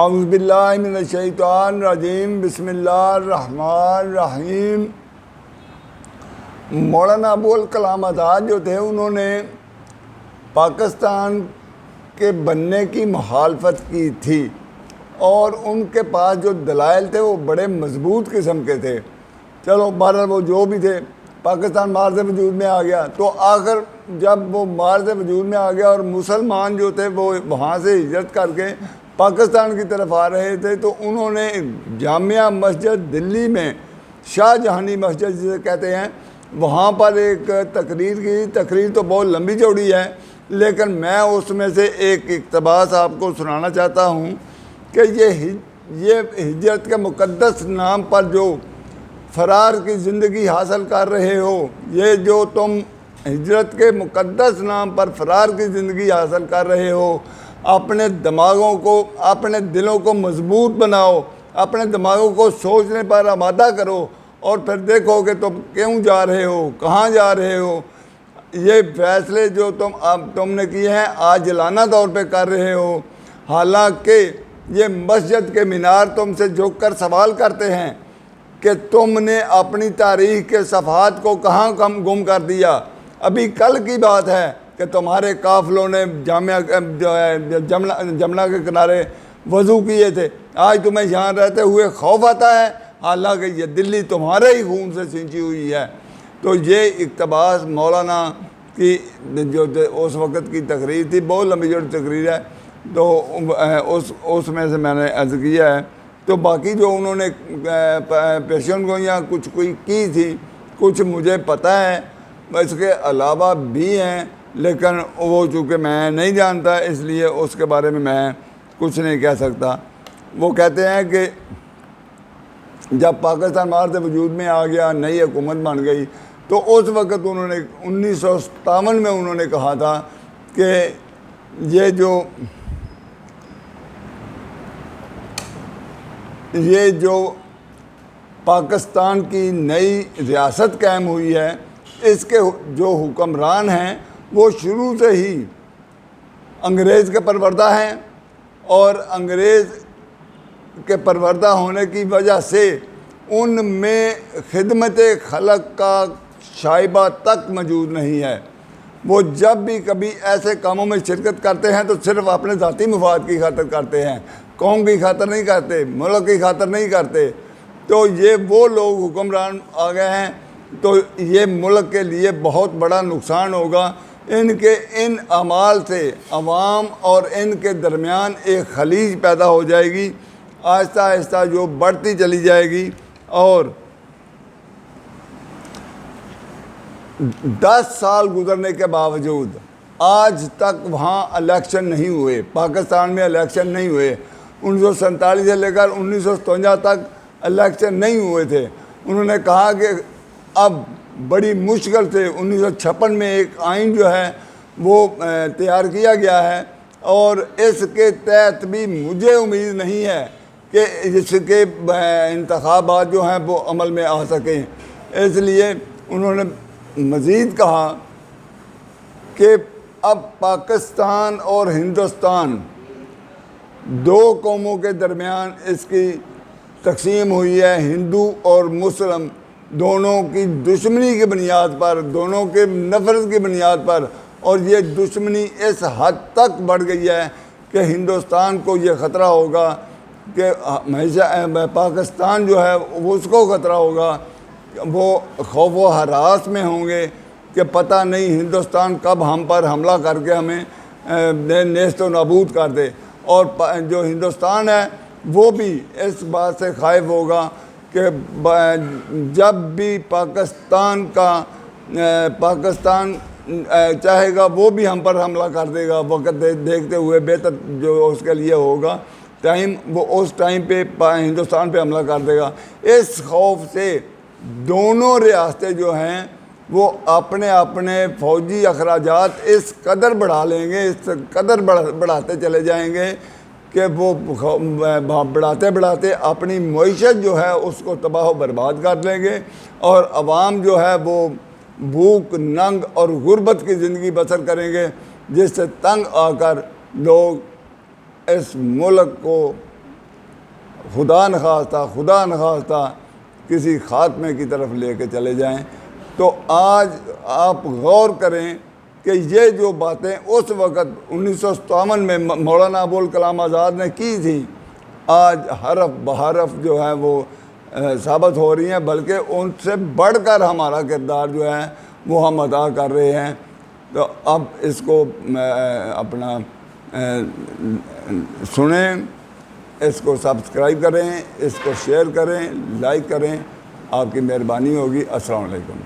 اعوذ باللہ من الشیطان الرجیم، بسم اللہ الرحمن الرحیم۔ مولانا ابوالکلام آزاد جو تھے انہوں نے پاکستان کے بننے کی مخالفت کی تھی، اور ان کے پاس جو دلائل تھے وہ بڑے مضبوط قسم کے تھے۔ چلو بہرحال وہ جو بھی تھے، پاکستان مارز وجود میں آ گیا، تو آخر جب وہ مارز وجود میں آ گیا اور مسلمان جو تھے وہ وہاں سے ہجرت کر کے پاکستان کی طرف آ رہے تھے، تو انہوں نے جامعہ مسجد دلی میں، شاہ جہانی مسجد جسے کہتے ہیں، وہاں پر ایک تقریر کی۔ تقریر تو بہت لمبی چوڑی ہے، لیکن میں اس میں سے ایک اقتباس آپ کو سنانا چاہتا ہوں کہ یہ ہجرت کے مقدس نام پر جو فرار کی زندگی حاصل کر رہے ہو، یہ جو تم ہجرت کے مقدس نام پر فرار کی زندگی حاصل کر رہے ہو، اپنے دماغوں کو، اپنے دلوں کو مضبوط بناؤ، اپنے دماغوں کو سوچنے پر آمادہ کرو، اور پھر دیکھو کہ تم کیوں جا رہے ہو، کہاں جا رہے ہو۔ یہ فیصلے جو تم نے کیے ہیں عاجلانہ طور پہ کر رہے ہو، حالانکہ یہ مسجد کے مینار تم سے جھک کر سوال کرتے ہیں کہ تم نے اپنی تاریخ کے صفحات کو کہاں گم کر دیا۔ ابھی کل کی بات ہے کہ تمہارے قافلوں نے جمنا کے کنارے وضو کیے تھے، آج تمہیں یہاں رہتے ہوئے خوف آتا ہے، حالانکہ یہ دلی تمہارے ہی خون سے سینچی ہوئی ہے۔ تو یہ اقتباس مولانا کی جو اس وقت کی تقریر تھی، بہت لمبی جو تقریر ہے، تو اس میں سے میں نے عرض کیا ہے۔ تو باقی جو انہوں نے پیشن گوئیاں کچھ کوئی کی تھی، کچھ مجھے پتہ ہے، اس کے علاوہ بھی ہیں، لیکن وہ چونکہ میں نہیں جانتا، اس لیے اس کے بارے میں کچھ نہیں کہہ سکتا۔ وہ کہتے ہیں کہ جب پاکستان مارز وجود میں آ گیا، نئی حکومت بن گئی، تو اس وقت انہوں نے 1957 میں انہوں نے کہا تھا کہ یہ جو پاکستان کی نئی ریاست قائم ہوئی ہے، اس کے جو حکمران ہیں وہ شروع سے ہی انگریز کے پروردہ ہیں، اور انگریز کے پروردہ ہونے کی وجہ سے ان میں خدمت خلق کا شائبہ تک موجود نہیں ہے۔ وہ جب بھی کبھی ایسے کاموں میں شرکت کرتے ہیں تو صرف اپنے ذاتی مفاد کی خاطر کرتے ہیں، قوم کی خاطر نہیں کرتے، ملک کی خاطر نہیں کرتے۔ تو یہ وہ لوگ حکمران آ گئے ہیں، تو یہ ملک کے لیے بہت بڑا نقصان ہوگا۔ ان کے ان اعمال سے عوام اور ان کے درمیان ایک خلیج پیدا ہو جائے گی، آہستہ آہستہ جو بڑھتی چلی جائے گی، اور 10 سال گزرنے کے باوجود آج تک وہاں الیکشن نہیں ہوئے، پاکستان میں الیکشن نہیں ہوئے۔ 1947 سے لے کر 1957 تک الیکشن نہیں ہوئے تھے۔ انہوں نے کہا کہ اب بڑی مشکل سے 1956 میں ایک آئین جو ہے وہ تیار کیا گیا ہے، اور اس کے تحت بھی مجھے امید نہیں ہے کہ اس کے انتخابات جو ہیں وہ عمل میں آ سکیں۔ اس لیے انہوں نے مزید کہا کہ اب پاکستان اور ہندوستان دو قوموں کے درمیان اس کی تقسیم ہوئی ہے، ہندو اور مسلم دونوں کی دشمنی کی بنیاد پر، دونوں کے نفرت کی بنیاد پر، اور یہ دشمنی اس حد تک بڑھ گئی ہے کہ ہندوستان کو یہ خطرہ ہوگا کہ ہمیشہ پاکستان جو ہے اس کو خطرہ ہوگا، وہ خوف و ہراس میں ہوں گے کہ پتہ نہیں ہندوستان کب ہم پر حملہ کر کے ہمیں نیست و نابود کر دے۔ اور جو ہندوستان ہے وہ بھی اس بات سے خائف ہوگا کہ جب بھی پاکستان چاہے گا وہ بھی ہم پر حملہ کر دے گا، وقت دیکھتے ہوئے بہتر جو اس کے لیے ہوگا ٹائم، وہ اس ٹائم پہ ہندوستان پہ حملہ کر دے گا۔ اس خوف سے دونوں ریاستیں جو ہیں وہ اپنے اپنے فوجی اخراجات اس قدر بڑھا لیں گے، اس قدر بڑھاتے چلے جائیں گے کہ وہ بڑھاتے بڑھاتے اپنی معیشت جو ہے اس کو تباہ و برباد کر لیں گے، اور عوام جو ہے وہ بھوک، ننگ اور غربت کی زندگی بسر کریں گے، جس سے تنگ آ کر لوگ اس ملک کو خدا نخواستہ کسی خاتمے کی طرف لے کے چلے جائیں، تو آج آپ غور کریں کہ یہ جو باتیں اس وقت 1957 میں مولانا ابوالکلام آزاد نے کی تھیں، آج حرف بحرف جو ہے وہ ثابت ہو رہی ہیں، بلکہ ان سے بڑھ کر ہمارا کردار جو ہے وہ ہم ادا کر رہے ہیں۔ تو اب اس کو اپنا سنیں، اس کو سبسکرائب کریں، اس کو شیئر کریں، لائک کریں، آپ کی مہربانی ہوگی۔ السلام علیکم۔